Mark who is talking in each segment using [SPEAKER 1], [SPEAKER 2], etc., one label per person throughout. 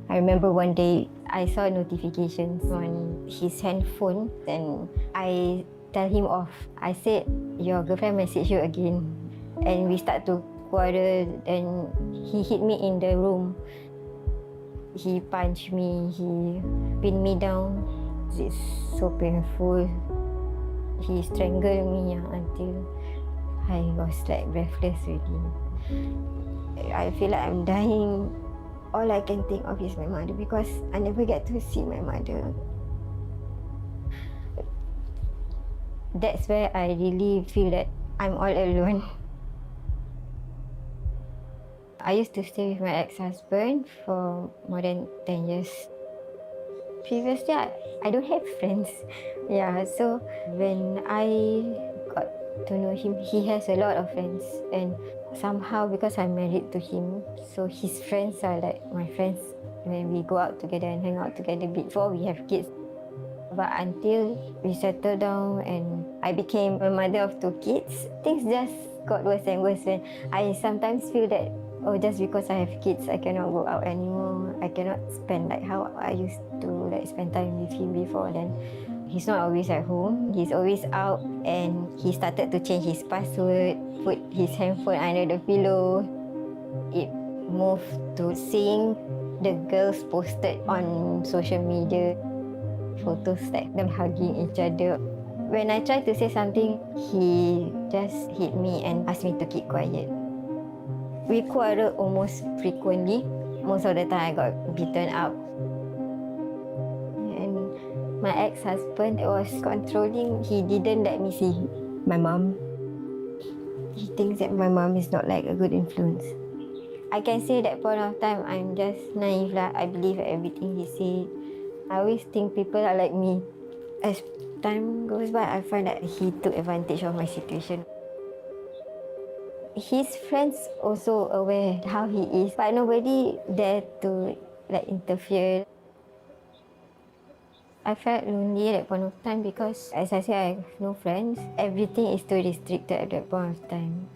[SPEAKER 1] I remember one day I saw notifications on his handphone and I tell him off. I said, your girlfriend messaged you again. And we start to quarrel and he hit me in the room. He punched me, he pinned me down. It's so painful. He strangled me until I was like breathless already. I feel like I'm dying. All I can think of is my mother because I never get to see my mother. That's where I really feel that I'm all alone. I used to stay with my ex-husband for more than 10 years. Previously, I don't have friends. Yeah, so when I got to know him, he has a lot of friends. And somehow, because I'm married to him, so his friends are like my friends when we go out together and hang out together before we have kids. But until we settled down and I became a mother of 2 kids, things just got worse and worse. And I sometimes feel that, oh, just because I have kids, I cannot go out anymore. I cannot spend like how I used to like spend time with him before. Then he's not always at home. He's always out, and he started to change his password, put his handphone under the pillow. It moved to seeing the girls posted on social media. Photos like them hugging each other. When I tried to say something, he just hit me and asked me to keep quiet. We quarrel almost frequently. Most of the time I got beaten up. And my ex-husband was controlling. He didn't let me see my mom. He thinks that my mom is not like a good influence. I can say that point of time I'm just naive lah. I believe everything he said. I always think people are like me. As time goes by, I find that he took advantage of my situation. His friends also aware how he is, but nobody dare to like interfere. I felt lonely at that point of time because, as I said, I have no friends. Everything is too restricted at that point of time.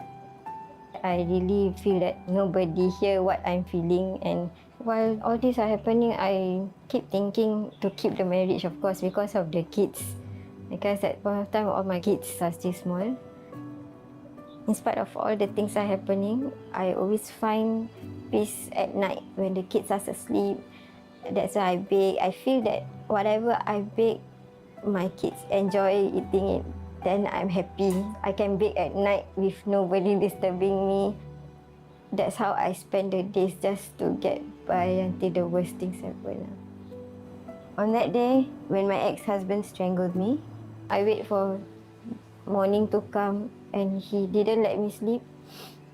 [SPEAKER 1] I really feel that nobody hear what I'm feeling, and while all these are happening, I keep thinking to keep the marriage, of course, because of the kids. Because at that point of time, all my kids are still small. In spite of all the things are happening, I always find peace at night when the kids are asleep. That's why I bake. I feel that whatever I bake, my kids enjoy eating it. Then I'm happy. I can bake at night with nobody disturbing me. That's how I spend the days, just to get by until the worst things happen. On that day, when my ex-husband strangled me, I wait for morning to come and he didn't let me sleep.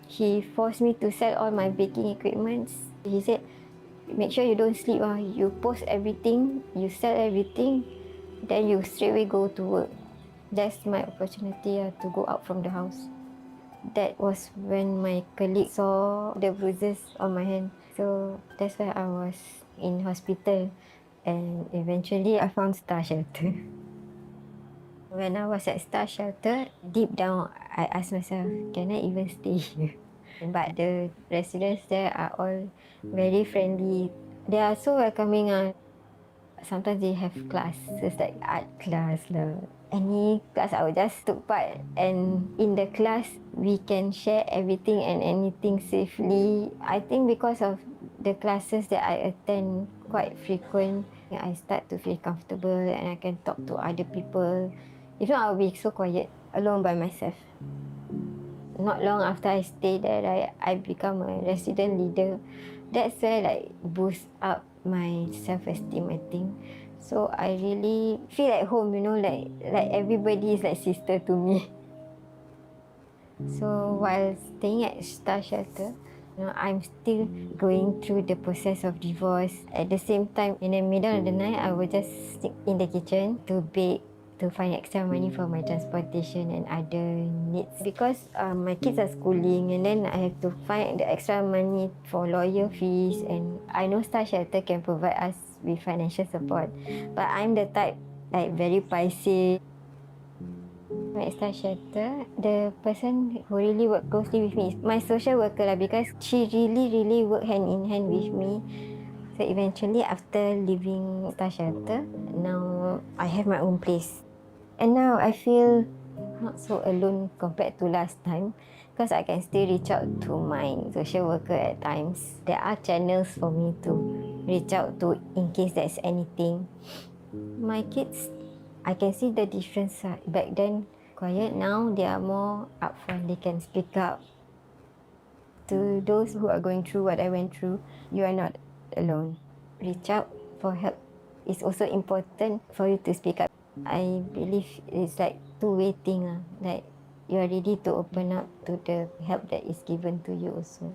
[SPEAKER 1] He forced me to sell all my baking equipments. He said, make sure you don't sleep. You post everything, you sell everything, then you straightaway go to work. That's my opportunity to go out from the house. That was when my colleague saw the bruises on my hand. So that's why I was in hospital, and eventually I found Star Shelter. When I was at Star Shelter, deep down I asked myself, can I even stay here? But the residents there are all very friendly. They are so welcoming. Sometimes they have classes like art class lah. Any class I would just took part, and in the class we can share everything and anything safely. I think because of the classes that I attend quite frequent, I start to feel comfortable and I can talk to other people. If not, I'll be so quiet, alone by myself. Not long after I stayed there, I become a resident leader. That's where like boost up my self-esteem, I think. So I really feel at home, like everybody is like sister to me. So while staying at Star Shelter, I'm still going through the process of divorce. At the same time, in the middle of the night, I will just sit in the kitchen to bake, to find extra money for my transportation and other needs. Because my kids are schooling, and then I have to find the extra money for lawyer fees, and I know Star Shelter can provide us with financial support. But I'm the type like very paiseh. At Star Shelter, the person who really work closely with me is my social worker lah, because she really work hand in hand with me. So eventually, after leaving star shelter, now I have my own place. And now I feel not so alone compared to last time, because I can still reach out to my social worker at times. There are channels for me to reach out to in case there's anything. My kids, I can see the difference. Back then, quiet. Now they are more upfront. They can speak up. To those who are going through what I went through, you are not alone. Reach out for help. It's also important for you to speak up. I believe it's like two-way thing. Like you are ready to open up to the help that is given to you also.